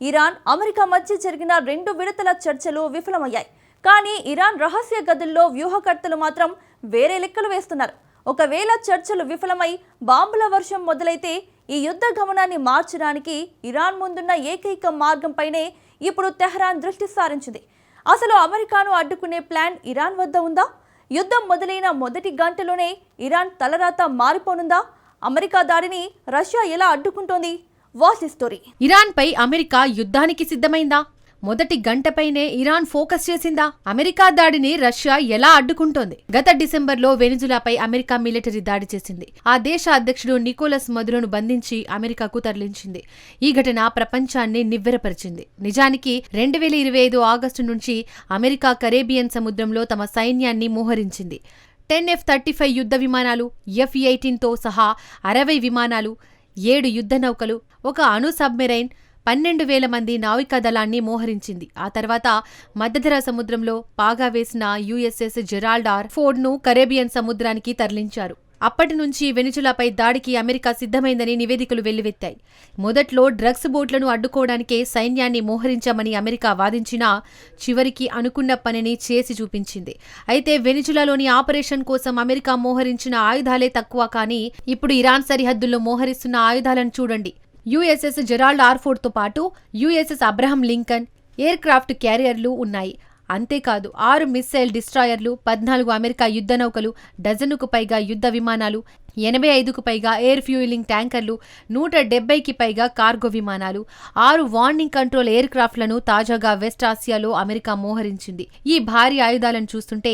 Iran, America మధ్య జరిగిన 2 విడతల చర్చలు విఫలమయ్యాయి. కానీ ఇరాన్ రహస్య గదుల్లో వ్యూహకర్తలు మాత్రం వేరే లెక్కలు వేస్తున్నారు. ఒకవేళ చర్చలు విఫలమై బాంబుల వర్షం మొదలైతే ఈ యుద్ధ గమనాన్ని మార్చడానికి ఇరాన్ ముందున్న ఏకైక మార్గంపైనే ఇప్పుడు తెహ్రాన్ దృష్టి సారించింది. అసలు అమెరికాను అడ్డుకునే ప్లాన్ ఇరాన్ వద్ద ఉందా? యుద్ధం మొదలైన మొదటి గంటలోనే ఇరాన్ తలరాత మారిపోనుందా? అమెరికా దాడిని రష్యా ఎలా అడ్డుకుంటోంది? Watch the story. ఇరాన్ పై అమెరికా యుద్ధానికి సిద్ధమైందా? మొదటి గంటపైనే ఇరాన్ ఫోకస్ చేసిందా? అమెరికా దాడిని రష్యా ఎలా అడ్డుకుంటోంది? గత డిసెంబర్లో వెనిజులాపై అమెరికా మిలిటరీ దాడి చేసింది. ఆ దేశ అధ్యక్షుడు నికోలస్ మదురోను బంధించి అమెరికాకు తరలించింది. ఈ ఘటన ప్రపంచాన్ని నివ్వెరపరిచింది. నిజానికి 2025 ఆగస్టు నుంచి అమెరికా కరేబియన్ సముద్రంలో తమ సైన్యాన్ని మోహరించింది. 10 F-35 యుద్ధ విమానాలు, F-18తో సహా 60 విమానాలు, 7 యుద్ధ నౌకలు, ఒక అణు సబ్మెరైన్, 12,000 మంది నావికా దళాన్ని మోహరించింది. ఆ తర్వాత మధ్యధరా సముద్రంలో పాగా వేసిన USS జెరాల్డ్ ఆర్ ఫోర్డ్ను కరేబియన్ సముద్రానికి తరలించారు. అప్పటి నుంచి వెనిజులాపై దాడికి అమెరికా సిద్ధమైందని నివేదికలు వెల్లువెత్తాయి. మొదట్లో డ్రగ్స్ బోట్లను అడ్డుకోవడానికే సైన్యాన్ని మోహరించామని అమెరికా వాదించినా చివరికి అనుకున్న పనిని చేసి చూపించింది. అయితే వెనిజులాలోని ఆపరేషన్ కోసం అమెరికా మోహరించిన ఆయుధాలే తక్కువ. కానీ ఇప్పుడు ఇరాన్ సరిహద్దుల్లో మోహరిస్తున్న ఆయుధాలను చూడండి. USS జెరాల్డ్ ఆర్ ఫోర్డ్తో పాటు USS Abraham Lincoln air craft క్యారియర్లు ఉన్నాయి. అంతేకాదు 6 మిస్సైల్ డిస్ట్రాయర్లు, 14 అమెరికా యుద్ధ నౌకలు, డజనుకు పైగా యుద్ధ విమానాలు, 85కు పైగా ఎయిర్ ఫ్యూయిలింగ్ ట్యాంకర్లు, 170కి పైగా కార్గో విమానాలు, 6 వార్నింగ్ కంట్రోల్ ఎయిర్ క్రాఫ్ట్లను తాజాగా వెస్ట్ ఆసియాలో అమెరికా మోహరించింది. ఈ భారీ ఆయుధాలను చూస్తుంటే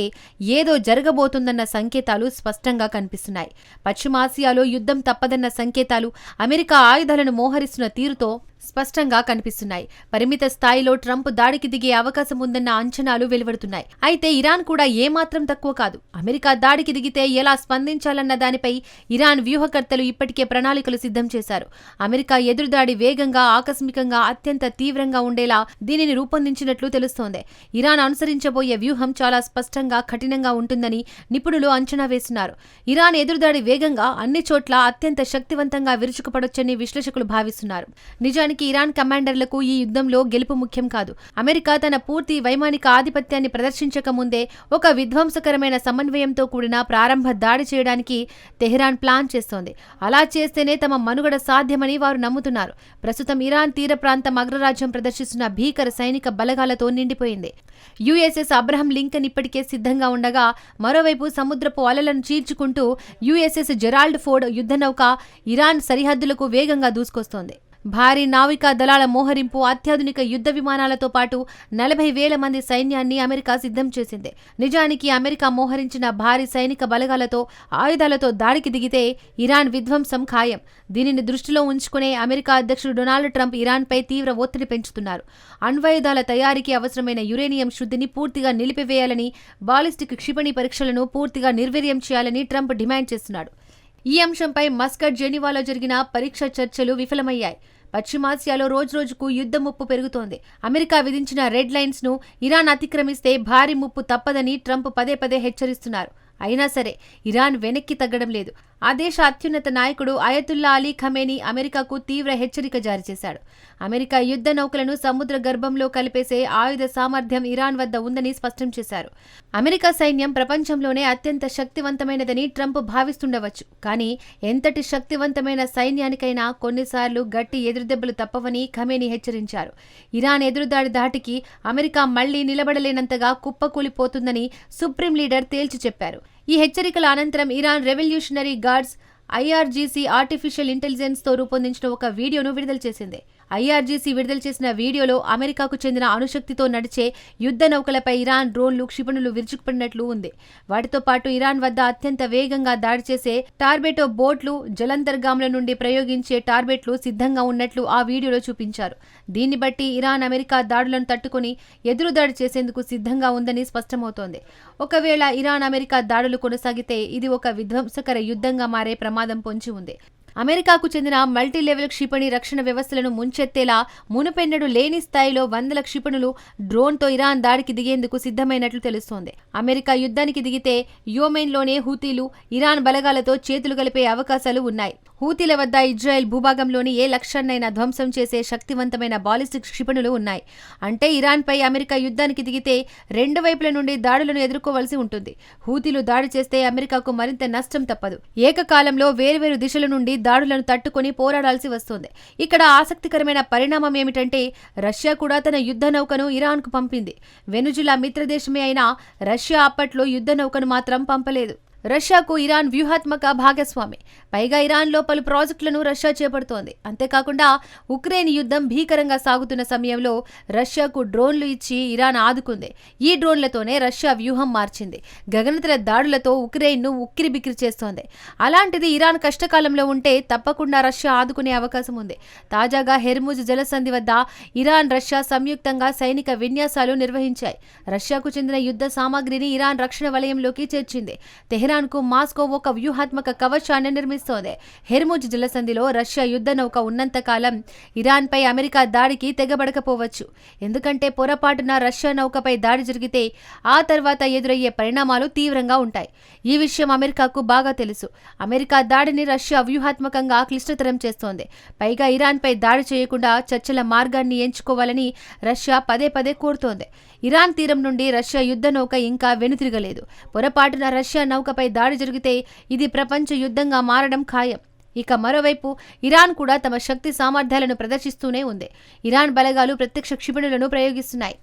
ఏదో జరగబోతుందన్న సంకేతాలు స్పష్టంగా కనిపిస్తున్నాయి. పశ్చిమాసియాలో యుద్ధం తప్పదన్న సంకేతాలు అమెరికా ఆయుధాలను మోహరిస్తున్న తీరుతో స్పష్టంగా కనిపిస్తున్నాయి. పరిమిత స్థాయిలో ట్రంప్ దాడికి దిగే అవకాశం ఉందన్న అంచనాలు వెలువడుతున్నాయి. అయితే ఇరాన్ కూడా ఏమాత్రం తక్కువ కాదు. అమెరికా దాడికి దిగితే ఎలా స్పందించాలన్న దానిపై ఇరాన్ వ్యూహకర్తలు ఇప్పటికే ప్రణాళికలు సిద్ధం చేశారు. అమెరికా ఎదురుదాడి వేగంగా, ఆకస్మికంగా, అత్యంత తీవ్రంగా ఉండేలా దీనిని రూపొందించినట్లు తెలుస్తోంది. ఇరాన్ అనుసరించబోయే వ్యూహం చాలా స్పష్టంగా, కఠినంగా ఉంటుందని నిపుణులు అంచనా వేస్తున్నారు. ఇరాన్ ఎదురుదాడి వేగంగా, అన్ని చోట్ల అత్యంత శక్తివంతంగా విరుచుకుపడొచ్చని విశ్లేషకులు భావిస్తున్నారు. నిజానికి ఇరాన్ కమాండర్లకు ఈ యుద్ధంలో గెలుపు ముఖ్యం కాదు. అమెరికా తన పూర్తి వైమానిక ఆధిపత్యాన్ని ప్రదర్శించక ముందే ఒక విధ్వంసకరమైన సమన్వయంతో కూడిన ప్రారంభ దాడి చేయడానికి తెహ్రాన్ ప్లాన్ చేస్తోంది. అలా చేస్తేనే తమ మనుగడ సాధ్యమని వారు నమ్ముతున్నారు. ప్రస్తుతం ఇరాన్ తీర ప్రాంతం అగ్రరాజ్యం ప్రదర్శిస్తున్న భీకర సైనిక బలగాలతో నిండిపోయింది. USS అబ్రహం లింకన్ ఇప్పటికే సిద్ధంగా ఉండగా, మరోవైపు సముద్రపు అలలను చీల్చుకుంటూ USS జెరాల్డ్ ఫోర్డ్ యుద్ధనౌక ఇరాన్ సరిహద్దులకు వేగంగా దూసుకొస్తోంది. భారీ నావికా దళాల మోహరింపు, అత్యాధునిక యుద్ధ విమానాలతో పాటు 40,000 మంది సైన్యాన్ని అమెరికా సిద్ధం చేసింది. నిజానికి అమెరికా మోహరించిన భారీ సైనిక బలగాలతో, ఆయుధాలతో దాడికి దిగితే ఇరాన్ విధ్వంసం ఖాయం. దీనిని దృష్టిలో ఉంచుకునే అమెరికా అధ్యక్షుడు డొనాల్డ్ ట్రంప్ ఇరాన్పై తీవ్ర ఒత్తిడి పెంచుతున్నారు. అణ్వాయుధాల తయారీకి అవసరమైన యురేనియం శుద్ధిని పూర్తిగా నిలిపివేయాలని, బాలిస్టిక్ క్షిపణి పరీక్షలను పూర్తిగా నిర్వీర్యం చేయాలని ట్రంప్ డిమాండ్ చేస్తున్నాడు. ఈ అంశంపై మస్కట్, జెనీవాలో జరిగిన పరీక్ష చర్చలు విఫలమయ్యాయి. పశ్చిమాసియాలో రోజురోజుకు యుద్ధ ముప్పు పెరుగుతోంది. అమెరికా విధించిన రెడ్ లైన్స్ ను ఇరాన్ అతిక్రమిస్తే భారీ ముప్పు తప్పదని ట్రంప్ పదే పదే హెచ్చరిస్తున్నారు. అయినా సరే ఇరాన్ వెనక్కి తగ్గడం లేదు. ఆ దేశ అత్యున్నత నాయకుడు అయతుల్లా అలీ ఖమేనీ అమెరికాకు తీవ్ర హెచ్చరిక జారీ చేశాడు. అమెరికా యుద్ధ నౌకలను సముద్ర గర్భంలో కలిపేసే ఆయుధ సామర్థ్యం ఇరాన్ వద్ద ఉందని స్పష్టం చేశారు. అమెరికా సైన్యం ప్రపంచంలోనే అత్యంత శక్తివంతమైనదని ట్రంప్ భావిస్తుండవచ్చు. కానీ ఎంతటి శక్తివంతమైన సైన్యానికైనా కొన్నిసార్లు గట్టి ఎదురుదెబ్బలు తప్పవని ఖమేనీ హెచ్చరించారు. ఇరాన్ ఎదురుదాడి ధాటికి అమెరికా మళ్లీ నిలబడలేనంతగా కుప్పకూలిపోతుందని సుప్రీం లీడర్ తేల్చి చెప్పారు. ఈ హెచ్చరికల అనంతరం Iran revolutionary guards IRGC artificial intelligence తో రూపొందించిన ఒక వీడియోను విడుదల చేసింది. IRGC విడుదల చేసిన వీడియోలో అమెరికాకు చెందిన అణుశక్తితో నడిచే యుద్ధ నౌకలపై ఇరాన్ డ్రోన్లు, క్షిపణులు విరుచుకుపడినట్లు ఉంది. వాటితో పాటు ఇరాన్ వద్ద అత్యంత వేగంగా దాడి చేసే టార్బెటో బోట్లు, జలంతర్గాముల నుండి ప్రయోగించే టార్బెట్లు సిద్ధంగా ఉన్నట్లు ఆ వీడియోలో చూపించారు. దీన్ని బట్టి ఇరాన్ అమెరికా దాడులను తట్టుకుని ఎదురుదాడి చేసేందుకు సిద్ధంగా ఉందని స్పష్టమవుతోంది. ఒకవేళ ఇరాన్ అమెరికా దాడులు కొనసాగితే ఇది ఒక విధ్వంసకర యుద్ధంగా మారే ప్రమాదం పొంచి ఉంది. అమెరికాకు చెందిన మల్టీలెవెల్ క్షిపణి రక్షణ వ్యవస్థలను ముంచెత్తేలా మునుపెన్నడూ లేని స్థాయిలో 100ల క్షిపణులు, డ్రోన్తో ఇరాన్ దాడికి దిగేందుకు సిద్ధమైనట్లు తెలుస్తోంది. అమెరికా యుద్ధానికి దిగితే యోమెన్లోనే హూతీలు ఇరాన్ బలగాలతో చేతులు కలిపే అవకాశాలు ఉన్నాయి. హూతీల వద్ద ఇజ్రాయెల్ భూభాగంలోని ఏ లక్ష్యాన్నైనా ధ్వంసం చేసే శక్తివంతమైన బాలిస్టిక్ క్షిపణులు ఉన్నాయి. అంటే ఇరాన్పై అమెరికా యుద్ధానికి దిగితే రెండు వైపుల నుండి దాడులను ఎదుర్కోవలసి ఉంటుంది. హూతీలు దాడి చేస్తే అమెరికాకు మరింత నష్టం తప్పదు. ఏకకాలంలో వేర్వేరు దిశల నుండి దాడులను తట్టుకొని పోరాడాల్సి వస్తుంది. ఇక్కడ ఆసక్తికరమైన పరిణామం ఏమిటంటే రష్యా కూడా తన యుద్ధ నౌకను ఇరాన్కు పంపింది. వెనుజులా మిత్రదేశమే అయినా రష్యా అప్పట్లో యుద్ధ నౌకను మాత్రం పంపలేదు. రష్యాకు ఇరాన్ వ్యూహాత్మక భాగస్వామి. పైగా ఇరాన్లో పలు ప్రాజెక్టులను రష్యా చేపడుతోంది. అంతేకాకుండా ఉక్రెయిన్ యుద్ధం భీకరంగా సాగుతున్న సమయంలో రష్యాకు డ్రోన్లు ఇచ్చి ఇరాన్ ఆదుకుంది. ఈ డ్రోన్లతోనే రష్యా వ్యూహం మార్చింది. గగనతల దాడులతో ఉక్రెయిన్ను ఉక్కిరిబిక్కిరి చేస్తోంది. అలాంటిది ఇరాన్ కష్టకాలంలో ఉంటే తప్పకుండా రష్యా ఆదుకునే అవకాశం ఉంది. తాజాగా హెర్ముజ్ జలసంధి వద్ద ఇరాన్ రష్యా సంయుక్తంగా సైనిక విన్యాసాలు నిర్వహించాయి. రష్యాకు చెందిన యుద్ధ సామాగ్రిని ఇరాన్ రక్షణ వలయంలోకి చేర్చింది. తెహ్రాన్కు మాస్కో ఒక వ్యూహాత్మక కవచాన్ని నిర్మిస్తోంది. హెర్ముజ్ జలసంధిలో రష్యా యుద్ధ నౌక ఉన్నంతకాలం ఇరాన్పై అమెరికా దాడికి తెగబడకపోవచ్చు. ఎందుకంటే పొరపాటున రష్యా నౌకపై దాడి జరిగితే ఆ తర్వాత ఎదురయ్యే పరిణామాలు తీవ్రంగా ఉంటాయి. ఈ విషయం అమెరికాకు బాగా తెలుసు. అమెరికా దాడిని రష్యా వ్యూహాత్మకంగా క్లిష్టతరం చేస్తోంది. పైగా ఇరాన్పై దాడి చేయకుండా చర్చల మార్గాన్ని ఎంచుకోవాలని రష్యా పదే పదే కోరుతోంది. ఇరాన్ తీరం నుండి రష్యా యుద్ధ నౌక ఇంకా వెనుతిరగలేదు. పొరపాటున రష్యా నౌకపై దాడి జరిగితే ఇది ప్రపంచ యుద్ధంగా మారడం ఖాయం. ఇక మరోవైపు ఇరాన్ కూడా తమ శక్తి సామర్థ్యాలను ప్రదర్శిస్తూనే ఉంది. ఇరాన్ బలగాలు ప్రత్యక్ష క్షిపణులను ప్రయోగిస్తున్నాయి.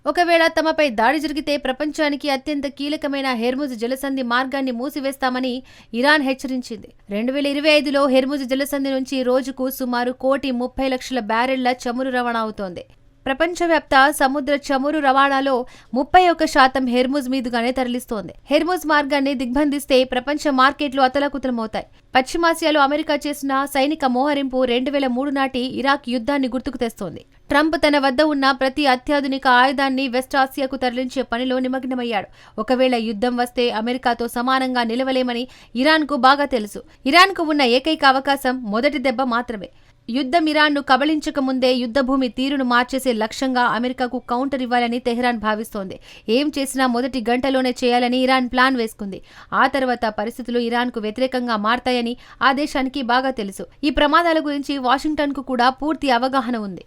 ఒకవేళ తమపై దాడి జరిగితే ప్రపంచానికి అత్యంత కీలకమైన హెర్ముజ్ జలసంధి మార్గాన్ని మూసివేస్తామని ఇరాన్ హెచ్చరించింది. 2025లో హెర్ముజ్ జలసంధి నుంచి రోజుకు సుమారు 1,30,00,000 బ్యారెళ్ల చమురు రవాణా అవుతోంది. ప్రపంచవ్యాప్త సముద్ర చమురు రవాణాలో 31% హెర్ముజ్ మీదుగానే తరలిస్తోంది. హెర్ముజ్ మార్గాన్ని దిగ్బంధిస్తే ప్రపంచ మార్కెట్లు అతలాకుతలమవుతాయి. పశ్చిమాసియాలో అమెరికా చేసిన సైనిక మోహరింపు 2003 నాటి ఇరాక్ యుద్ధాన్ని గుర్తుకు తెస్తోంది. ట్రంప్ తన వద్ద ఉన్న ప్రతి అత్యాధునిక ఆయుధాన్ని వెస్ట్ ఆసియాకు తరలించే పనిలో నిమగ్నమయ్యాడు. ఒకవేళ యుద్ధం వస్తే అమెరికాతో సమానంగా నిలవలేమని ఇరాన్కు బాగా తెలుసు. ఇరాన్కు ఉన్న ఏకైక అవకాశం మొదటి దెబ్బ మాత్రమే. యుద్ధం ఇరాన్ను కబళించక ముందే యుద్ధభూమి తీరును మార్చేసే లక్ష్యంగా అమెరికాకు కౌంటర్ ఇవ్వాలని తెహ్రాన్ భావిస్తోంది. ఏం చేసినా మొదటి గంటలోనే చేయాలని ఇరాన్ ప్లాన్ వేసుకుంది. ఆ తర్వాత పరిస్థితులు ఇరాన్కు వ్యతిరేకంగా మారతాయని ఆ దేశానికి బాగా తెలుసు. ఈ ప్రమాదాల గురించి వాషింగ్టన్కు కూడా పూర్తి అవగాహన ఉంది.